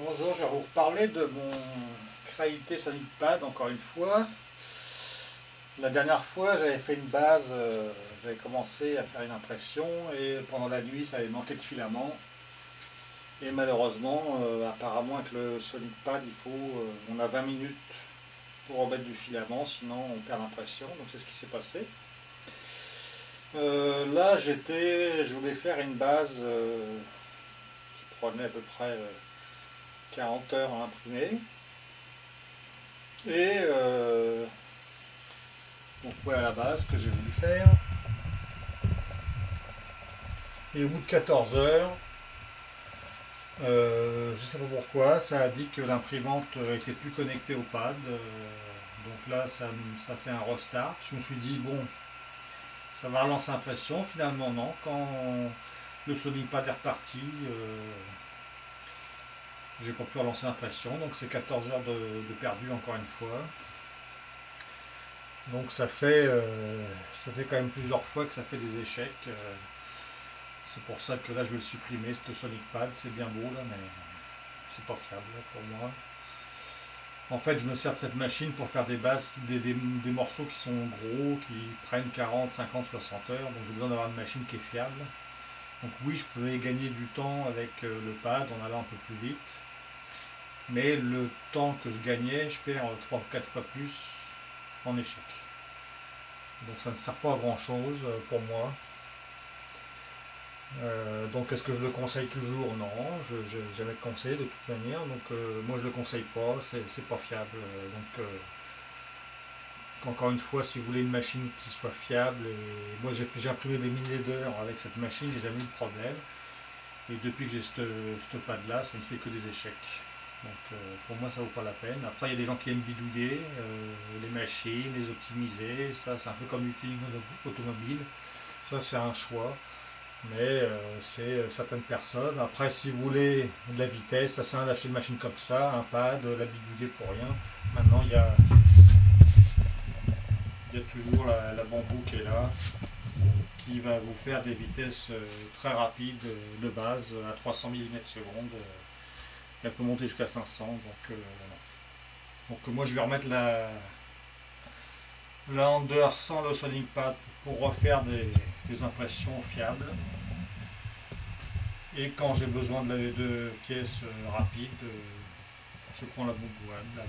Bonjour, je vais vous reparler de mon Creality Sonic Pad encore une fois. La dernière fois, j'avais fait une base, j'avais commencé à faire une impression et pendant la nuit, ça avait manqué de filament. Et malheureusement, apparemment avec le Sonic Pad, on a 20 minutes pour remettre du filament, sinon on perd l'impression. Donc c'est ce qui s'est passé. Là, je voulais faire une base qui prenait à peu près 40 heures à imprimer. Et donc voilà la base que j'ai voulu faire. Et au bout de 14 heures, je ne sais pas pourquoi, ça a dit que l'imprimante était plus connectée au pad. Donc là, ça fait un restart. Je me suis dit, bon, ça va relancer l'impression. Finalement, non. Quand le Sonic Pad est reparti, j'ai pas pu relancer l'impression. Donc c'est 14 heures de perdu encore une fois. Donc ça fait quand même plusieurs fois que ça fait des échecs. C'est pour ça que là je vais le supprimer, ce Sonic Pad, c'est bien beau là, mais c'est pas fiable là, pour moi. En fait, je me sers de cette machine pour faire des bases, des morceaux qui sont gros, qui prennent 40, 50, 60 heures, donc j'ai besoin d'avoir une machine qui est fiable. Donc oui, je pouvais gagner du temps avec le pad en allant un peu plus vite, mais le temps que je gagnais, je perds 3 ou 4 fois plus en échec. Donc ça ne sert pas à grand chose pour moi. Donc est-ce que je le conseille toujours? Non, je n'ai jamais conseillé de toute manière. Donc moi je le conseille pas, c'est pas fiable. Encore une fois, si vous voulez une machine qui soit fiable, et moi j'ai imprimé des milliers d'heures avec cette machine, j'ai jamais eu de problème. Et depuis que j'ai ce pad là, ça ne fait que des échecs. Donc pour moi ça vaut pas la peine. Après il y a des gens qui aiment bidouiller les machines, les optimiser. Ça c'est un peu comme l'utilité automobile. Ça c'est un choix. Mais c'est certaines personnes. Après, si vous voulez de la vitesse, ça sert à d'acheter une machine comme ça, un pad, la bidouiller pour rien. Maintenant, il y a toujours la bambou qui est là, qui va vous faire des vitesses très rapides de base à 300 mm/s. Elle peut monter jusqu'à 500. Donc moi, je vais remettre la Under sans le Sonic Pad pour refaire des impressions fiables. Et quand j'ai besoin de pièces rapides, je prends la bombouane.